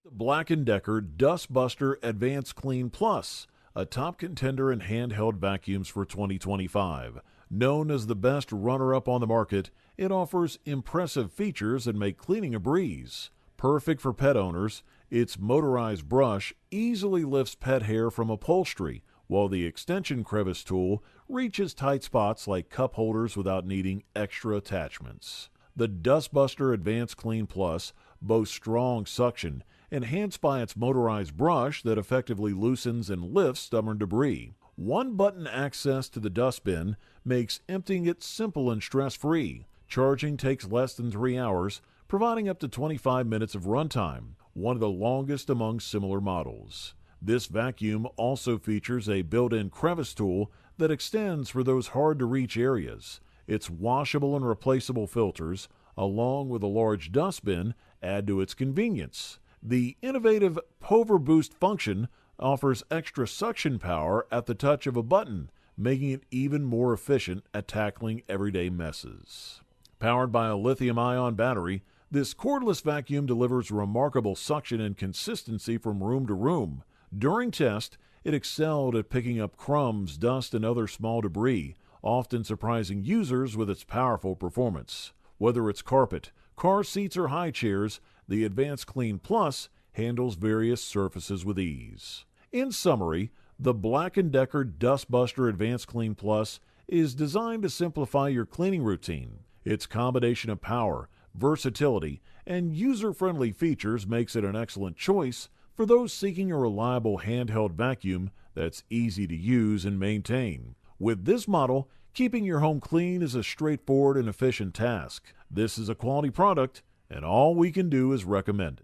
The Black+Decker Dustbuster AdvancedClean Plus, a top contender in handheld vacuums for 2025. Known as the best runner-up on the market, it offers impressive features and make cleaning a breeze. Perfect for pet owners, its motorized brush easily lifts pet hair from upholstery, while the extension crevice tool reaches tight spots like cup holders without needing extra attachments. The Dustbuster AdvancedClean Plus boasts strong suction, enhanced by its motorized brush that effectively loosens and lifts stubborn debris. One-button access to the dustbin makes emptying it simple and stress-free. Charging takes less than 3 hours, providing up to 25 minutes of runtime, one of the longest among similar models. This vacuum also features a built-in crevice tool that extends for those hard-to-reach areas. Its washable and replaceable filters, along with a large dustbin, add to its convenience. The innovative Power Boost function offers extra suction power at the touch of a button, making it even more efficient at tackling everyday messes. Powered by a lithium-ion battery, this cordless vacuum delivers remarkable suction and consistency from room to room. During test, it excelled at picking up crumbs, dust, and other small debris, often surprising users with its powerful performance. Whether it's carpet, car seats, or high chairs, the AdvancedClean Plus handles various surfaces with ease. In summary, the Black+Decker Dustbuster AdvancedClean Plus is designed to simplify your cleaning routine. Its combination of power, versatility, and user-friendly features makes it an excellent choice for those seeking a reliable handheld vacuum that's easy to use and maintain. With this model, keeping your home clean is a straightforward and efficient task. This is a quality product, and all we can do is recommend it.